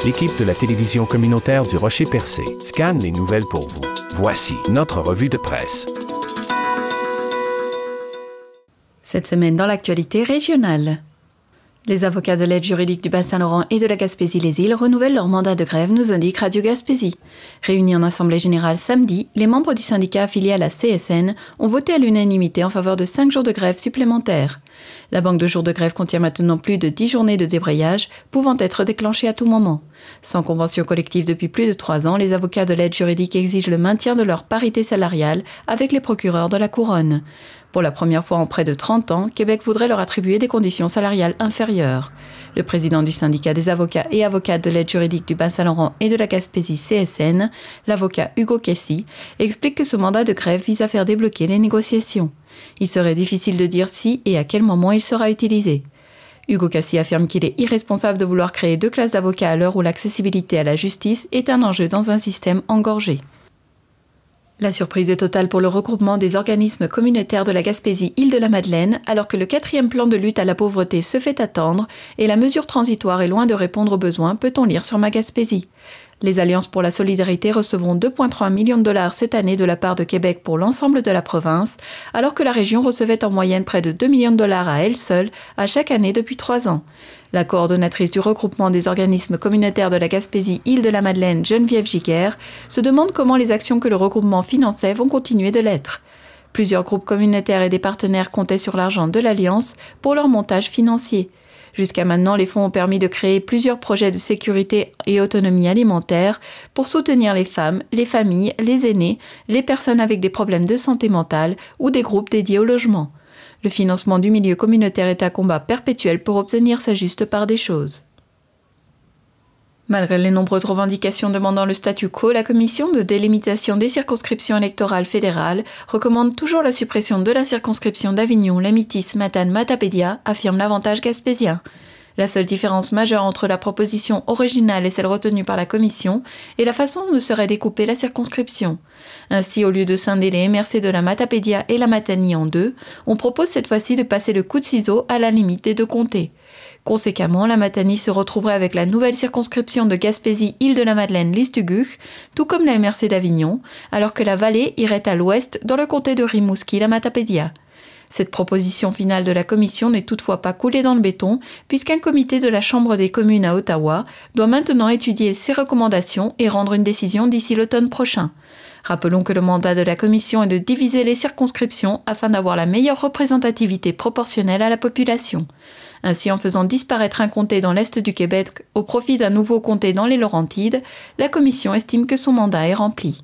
L'équipe de la télévision communautaire du Rocher-Percé scanne les nouvelles pour vous. Voici notre revue de presse. Cette semaine dans l'actualité régionale. Les avocats de l'aide juridique du Bas-Saint-Laurent et de la Gaspésie-les-Îles renouvellent leur mandat de grève, nous indique Radio Gaspésie. Réunis en assemblée générale samedi, les membres du syndicat affilié à la CSN ont voté à l'unanimité en faveur de 5 jours de grève supplémentaires. La banque de jours de grève contient maintenant plus de 10 journées de débrayage, pouvant être déclenchées à tout moment. Sans convention collective depuis plus de 3 ans, les avocats de l'aide juridique exigent le maintien de leur parité salariale avec les procureurs de la Couronne. Pour la première fois en près de 30 ans, Québec voudrait leur attribuer des conditions salariales inférieures. Le président du syndicat des avocats et avocates de l'aide juridique du Bas-Saint-Laurent et de la Gaspésie CSN, l'avocat Hugo Kessy, explique que ce mandat de grève vise à faire débloquer les négociations. Il serait difficile de dire si et à quel moment il sera utilisé. Hugo Kessy affirme qu'il est irresponsable de vouloir créer 2 classes d'avocats à l'heure où l'accessibilité à la justice est un enjeu dans un système engorgé. La surprise est totale pour le regroupement des organismes communautaires de la Gaspésie-Île-de-la-Madeleine, alors que le 4e plan de lutte à la pauvreté se fait attendre et la mesure transitoire est loin de répondre aux besoins, peut-on lire sur Ma Gaspésie. Les Alliances pour la solidarité recevront 2,3 millions de dollars cette année de la part de Québec pour l'ensemble de la province, alors que la région recevait en moyenne près de 2 millions de dollars à elle seule à chaque année depuis 3 ans. La coordonnatrice du regroupement des organismes communautaires de la Gaspésie-Île-de-la-Madeleine, Geneviève Giguère, se demande comment les actions que le regroupement finançait vont continuer de l'être. Plusieurs groupes communautaires et des partenaires comptaient sur l'argent de l'Alliance pour leur montage financier. Jusqu'à maintenant, les fonds ont permis de créer plusieurs projets de sécurité et autonomie alimentaire pour soutenir les femmes, les familles, les aînés, les personnes avec des problèmes de santé mentale ou des groupes dédiés au logement. Le financement du milieu communautaire est un combat perpétuel pour obtenir sa juste part des choses. Malgré les nombreuses revendications demandant le statu quo, la commission de délimitation des circonscriptions électorales fédérales recommande toujours la suppression de la circonscription d'Avignon, Lamitis, Matane, Matapédia, affirme l'Avantage gaspésien. La seule différence majeure entre la proposition originale et celle retenue par la commission est la façon dont serait découpée la circonscription. Ainsi, au lieu de scinder les MRC de la Matapédia et la Matanie en 2, on propose cette fois-ci de passer le coup de ciseau à la limite des 2 comtés. Conséquemment, la Matanie se retrouverait avec la nouvelle circonscription de Gaspésie-Île-de-la-Madeleine-Listuguk, tout comme la MRC d'Avignon, alors que la Vallée irait à l'ouest dans le comté de Rimouski-la-Matapédia. Cette proposition finale de la commission n'est toutefois pas coulée dans le béton, puisqu'un comité de la Chambre des communes à Ottawa doit maintenant étudier ces recommandations et rendre une décision d'ici l'automne prochain. Rappelons que le mandat de la commission est de diviser les circonscriptions afin d'avoir la meilleure représentativité proportionnelle à la population. Ainsi, en faisant disparaître un comté dans l'est du Québec au profit d'un nouveau comté dans les Laurentides, la commission estime que son mandat est rempli.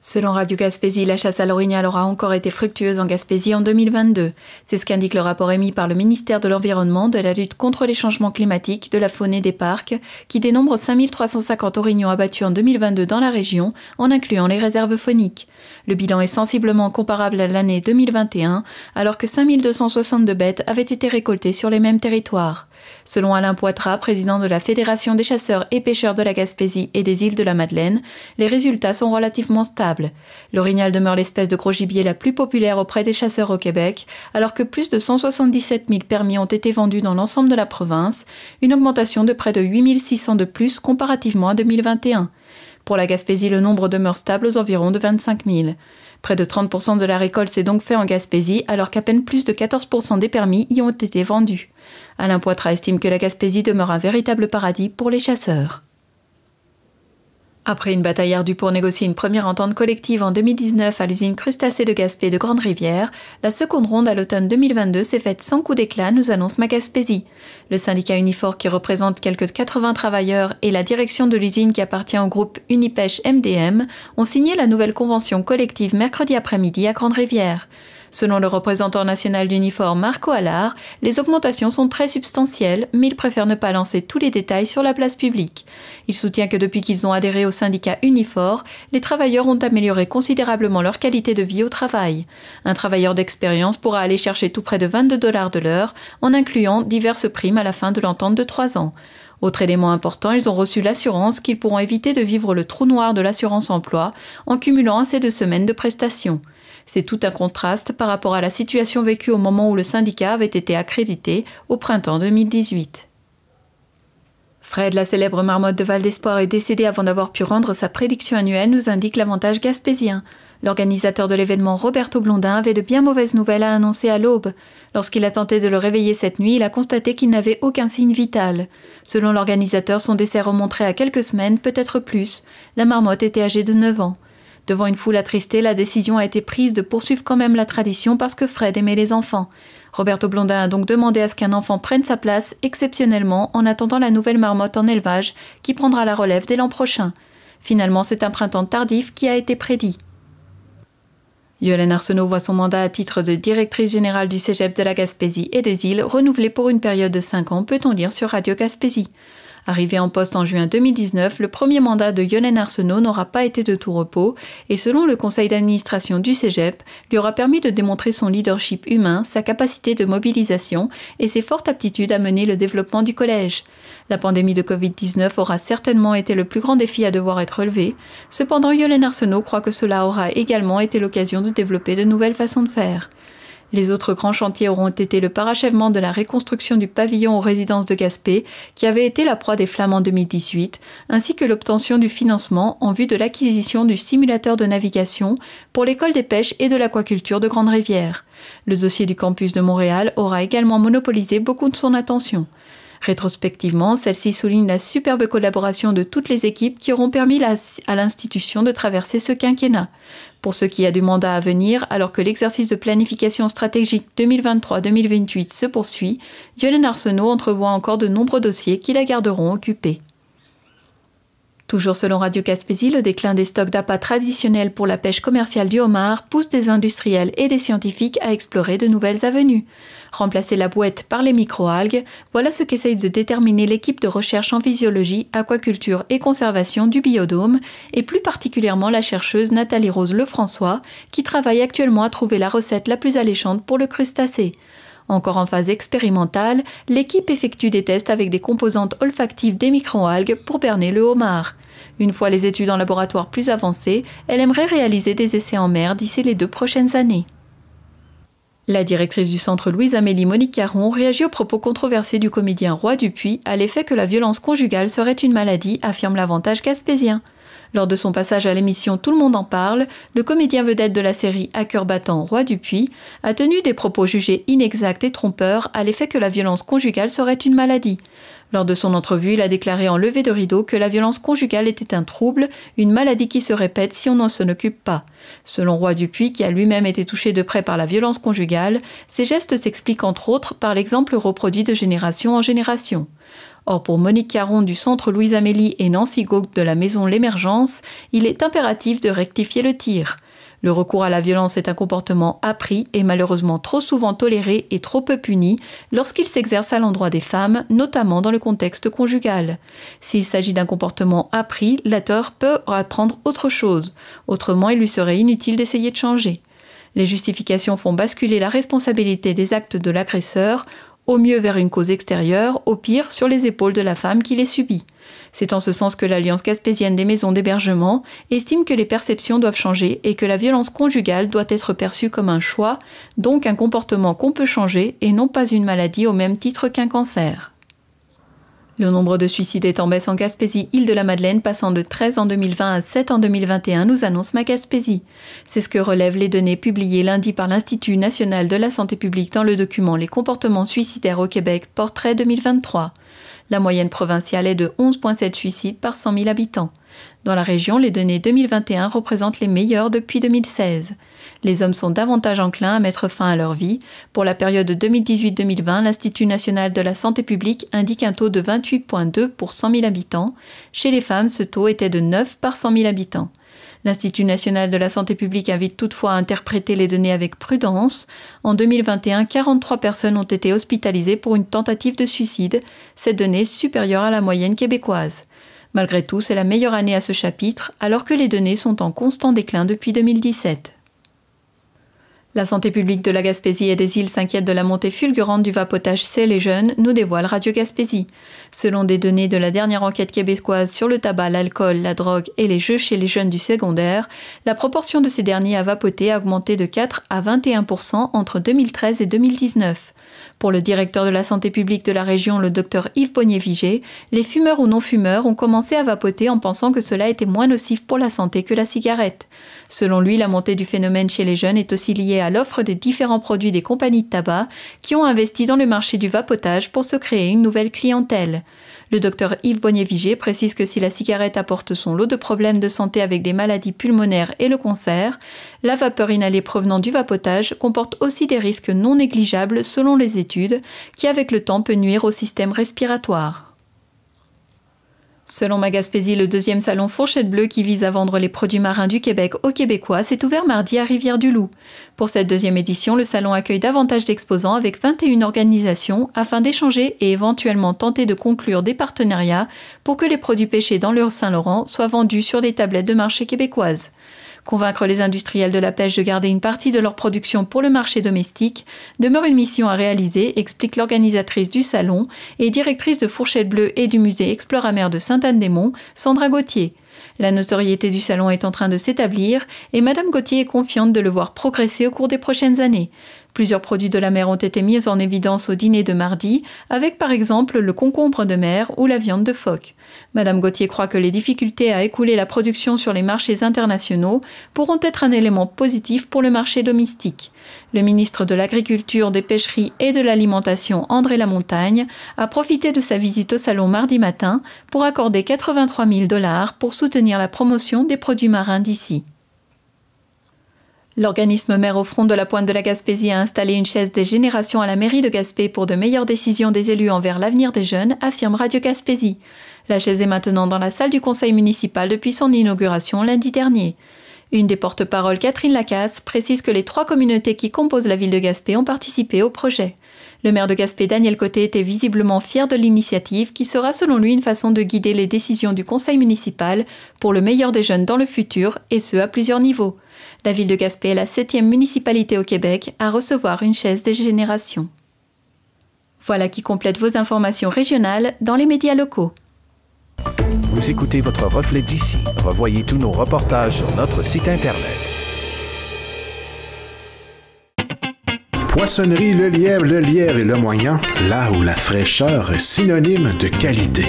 Selon Radio Gaspésie, la chasse à l'orignal aura encore été fructueuse en Gaspésie en 2022. C'est ce qu'indique le rapport émis par le ministère de l'Environnement, de la lutte contre les changements climatiques, de la faune et des parcs, qui dénombre 5350 orignaux abattus en 2022 dans la région, en incluant les réserves fauniques. Le bilan est sensiblement comparable à l'année 2021, alors que 5262 bêtes avaient été récoltées sur les mêmes territoires. Selon Alain Poitras, président de la Fédération des chasseurs et pêcheurs de la Gaspésie et des îles de la Madeleine, les résultats sont relativement stables. L'orignal demeure l'espèce de gros gibier la plus populaire auprès des chasseurs au Québec, alors que plus de 177 000 permis ont été vendus dans l'ensemble de la province, une augmentation de près de 8 600 de plus comparativement à 2021. Pour la Gaspésie, le nombre demeure stable aux environs de 25 000. Près de 30% de la récolte s'est donc fait en Gaspésie, alors qu'à peine plus de 14% des permis y ont été vendus. Alain Poitras estime que la Gaspésie demeure un véritable paradis pour les chasseurs. Après une bataille ardue pour négocier une première entente collective en 2019 à l'usine Crustacés de Gaspé de Grande-Rivière, la seconde ronde à l'automne 2022 s'est faite sans coup d'éclat, nous annonce Ma Gaspésie. Le syndicat Unifor, qui représente quelques 80 travailleurs, et la direction de l'usine qui appartient au groupe Unipêche MDM ont signé la nouvelle convention collective mercredi après-midi à Grande-Rivière. Selon le représentant national d'Unifor, Marco Allard, les augmentations sont très substantielles, mais il préfère ne pas lancer tous les détails sur la place publique. Il soutient que depuis qu'ils ont adhéré au syndicat Unifor, les travailleurs ont amélioré considérablement leur qualité de vie au travail. Un travailleur d'expérience pourra aller chercher tout près de 22 $ de l'heure, en incluant diverses primes à la fin de l'entente de 3 ans. Autre élément important, ils ont reçu l'assurance qu'ils pourront éviter de vivre le trou noir de l'assurance-emploi en cumulant assez de semaines de prestations. C'est tout un contraste par rapport à la situation vécue au moment où le syndicat avait été accrédité au printemps 2018. Fred, la célèbre marmotte de Val d'Espoir, est décédé avant d'avoir pu rendre sa prédiction annuelle, nous indique l'Avantage gaspésien. L'organisateur de l'événement, Roberto Blondin, avait de bien mauvaises nouvelles à annoncer à l'aube. Lorsqu'il a tenté de le réveiller cette nuit, il a constaté qu'il n'avait aucun signe vital. Selon l'organisateur, son décès remonterait à quelques semaines, peut-être plus. La marmotte était âgée de 9 ans. Devant une foule attristée, la décision a été prise de poursuivre quand même la tradition parce que Fred aimait les enfants. Roberto Blondin a donc demandé à ce qu'un enfant prenne sa place, exceptionnellement, en attendant la nouvelle marmotte en élevage, qui prendra la relève dès l'an prochain. Finalement, c'est un printemps tardif qui a été prédit. Yolène Arsenault voit son mandat à titre de directrice générale du Cégep de la Gaspésie et des Îles renouvelé pour une période de 5 ans, peut-on lire sur Radio Gaspésie. Arrivé en poste en juin 2019, le premier mandat de Yolène Arsenault n'aura pas été de tout repos et selon le conseil d'administration du Cégep, lui aura permis de démontrer son leadership humain, sa capacité de mobilisation et ses fortes aptitudes à mener le développement du collège. La pandémie de Covid-19 aura certainement été le plus grand défi à devoir être relevé. Cependant, Yolène Arsenault croit que cela aura également été l'occasion de développer de nouvelles façons de faire. Les autres grands chantiers auront été le parachèvement de la reconstruction du pavillon aux résidences de Gaspé, qui avait été la proie des flammes en 2018, ainsi que l'obtention du financement en vue de l'acquisition du simulateur de navigation pour l'école des pêches et de l'aquaculture de Grande-Rivière. Le dossier du campus de Montréal aura également monopolisé beaucoup de son attention. Rétrospectivement, celle-ci souligne la superbe collaboration de toutes les équipes qui auront permis à l'institution de traverser ce quinquennat. Pour ce qui a du mandat à venir, alors que l'exercice de planification stratégique 2023-2028 se poursuit, Yolène Arsenault entrevoit encore de nombreux dossiers qui la garderont occupée. Toujours selon Radio Gaspésie, le déclin des stocks d'appât traditionnels pour la pêche commerciale du homard pousse des industriels et des scientifiques à explorer de nouvelles avenues. Remplacer la bouette par les microalgues, voilà ce qu'essaye de déterminer l'équipe de recherche en physiologie, aquaculture et conservation du Biodôme, et plus particulièrement la chercheuse Nathalie-Rose Lefrançois, qui travaille actuellement à trouver la recette la plus alléchante pour le crustacé. Encore en phase expérimentale, l'équipe effectue des tests avec des composantes olfactives des microalgues pour berner le homard. Une fois les études en laboratoire plus avancées, elle aimerait réaliser des essais en mer d'ici les 2 prochaines années. La directrice du centre Louise-Amélie Monique Caron réagit aux propos controversés du comédien Roy Dupuis à l'effet que la violence conjugale serait une maladie, affirme l'Avantage gaspésien. Lors de son passage à l'émission Tout le monde en parle, le comédien vedette de la série À cœur battant Roy Dupuis a tenu des propos jugés inexacts et trompeurs à l'effet que la violence conjugale serait une maladie. Lors de son entrevue, il a déclaré en levée de rideau que la violence conjugale était un trouble, une maladie qui se répète si on n'en s'en occupe pas. Selon Roy Dupuis, qui a lui-même été touché de près par la violence conjugale, ces gestes s'expliquent entre autres par l'exemple reproduit de génération en génération. Or, pour Monique Caron du Centre Louise-Amélie et Nancy Gauque de la Maison L'Émergence, il est impératif de rectifier le tir. Le recours à la violence est un comportement appris et malheureusement trop souvent toléré et trop peu puni lorsqu'il s'exerce à l'endroit des femmes, notamment dans le contexte conjugal. S'il s'agit d'un comportement appris, l'auteur peut apprendre autre chose. Autrement, il lui serait inutile d'essayer de changer. Les justifications font basculer la responsabilité des actes de l'agresseur, au mieux vers une cause extérieure, au pire sur les épaules de la femme qui les subit. C'est en ce sens que l'Alliance gaspésienne des maisons d'hébergement estime que les perceptions doivent changer et que la violence conjugale doit être perçue comme un choix, donc un comportement qu'on peut changer et non pas une maladie au même titre qu'un cancer. Le nombre de suicides est en baisse en Gaspésie, Île-de-la-Madeleine, passant de 13 en 2020 à 7 en 2021, nous annonce Ma Gaspésie. C'est ce que relèvent les données publiées lundi par l'Institut national de la santé publique dans le document Les comportements suicidaires au Québec, portrait 2023. La moyenne provinciale est de 11,7 suicides par 100 000 habitants. Dans la région, les données 2021 représentent les meilleures depuis 2016. Les hommes sont davantage enclins à mettre fin à leur vie. Pour la période 2018-2020, l'Institut national de la santé publique indique un taux de 28,2 pour 100 000 habitants. Chez les femmes, ce taux était de 9 par 100 000 habitants. L'Institut national de la santé publique invite toutefois à interpréter les données avec prudence. En 2021, 43 personnes ont été hospitalisées pour une tentative de suicide. Cette donnée est supérieure à la moyenne québécoise. Malgré tout, c'est la meilleure année à ce chapitre, alors que les données sont en constant déclin depuis 2017. La santé publique de la Gaspésie et des îles s'inquiète de la montée fulgurante du vapotage chez les jeunes, nous dévoile Radio Gaspésie. Selon des données de la dernière enquête québécoise sur le tabac, l'alcool, la drogue et les jeux chez les jeunes du secondaire, la proportion de ces derniers à vapoter a augmenté de 4 à 21% entre 2013 et 2019. Pour le directeur de la santé publique de la région, le Dr Yves Bonnier-Vigé, les fumeurs ou non-fumeurs ont commencé à vapoter en pensant que cela était moins nocif pour la santé que la cigarette. Selon lui, la montée du phénomène chez les jeunes est aussi liée à l'offre des différents produits des compagnies de tabac qui ont investi dans le marché du vapotage pour se créer une nouvelle clientèle. Le Dr Yves Bonnier-Vigé précise que si la cigarette apporte son lot de problèmes de santé avec des maladies pulmonaires et le cancer, la vapeur inhalée provenant du vapotage comporte aussi des risques non négligeables selon les études, qui avec le temps peut nuire au système respiratoire. Selon Ma Gaspésie, le deuxième salon Fourchette Bleue qui vise à vendre les produits marins du Québec aux Québécois s'est ouvert mardi à Rivière-du-Loup. Pour cette deuxième édition, le salon accueille davantage d'exposants avec 21 organisations afin d'échanger et éventuellement tenter de conclure des partenariats pour que les produits pêchés dans le Saint-Laurent soient vendus sur les tablettes de marché québécoises. Convaincre les industriels de la pêche de garder une partie de leur production pour le marché domestique demeure une mission à réaliser, explique l'organisatrice du salon et directrice de Fourchette Bleue et du musée Exploramer de Sainte-Anne-des-Monts, Sandra Gauthier. La notoriété du salon est en train de s'établir et Madame Gauthier est confiante de le voir progresser au cours des prochaines années. Plusieurs produits de la mer ont été mis en évidence au dîner de mardi, avec par exemple le concombre de mer ou la viande de phoque. Madame Gauthier croit que les difficultés à écouler la production sur les marchés internationaux pourront être un élément positif pour le marché domestique. Le ministre de l'Agriculture, des Pêcheries et de l'Alimentation, André Lamontagne, a profité de sa visite au salon mardi matin pour accorder 83 000 $ pour soutenir la promotion des produits marins d'ici. L'organisme Mères au front de la Pointe de la Gaspésie a installé une chaise des générations à la mairie de Gaspé pour de meilleures décisions des élus envers l'avenir des jeunes, affirme Radio Gaspésie. La chaise est maintenant dans la salle du conseil municipal depuis son inauguration lundi dernier. Une des porte-paroles, Catherine Lacasse, précise que les 3 communautés qui composent la ville de Gaspé ont participé au projet. Le maire de Gaspé, Daniel Côté, était visiblement fier de l'initiative qui sera selon lui une façon de guider les décisions du conseil municipal pour le meilleur des jeunes dans le futur, et ce à plusieurs niveaux. La ville de Gaspé est la 7e municipalité au Québec à recevoir une chaise des générations. Voilà qui complète vos informations régionales dans les médias locaux. Vous écoutez votre reflet d'ici. Revoyez tous nos reportages sur notre site Internet. Poissonnerie Le Lièvre et Le Moyant, là où la fraîcheur est synonyme de qualité.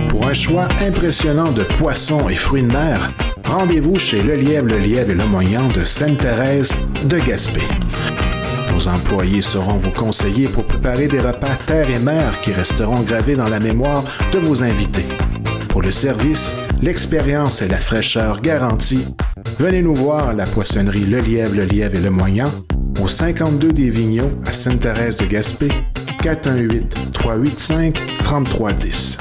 Pour un choix impressionnant de poissons et fruits de mer, rendez-vous chez Le Lièvre et Le Moyant de Sainte-Thérèse de Gaspé. Nos employés sauront vous conseiller pour préparer des repas terre et mer qui resteront gravés dans la mémoire de vos invités. Pour le service, l'expérience et la fraîcheur garantie, venez nous voir à la poissonnerie Le Lièvre et Le Moyant, au 52 des Vigneaux à Sainte-Thérèse de Gaspé, 418-385-3310.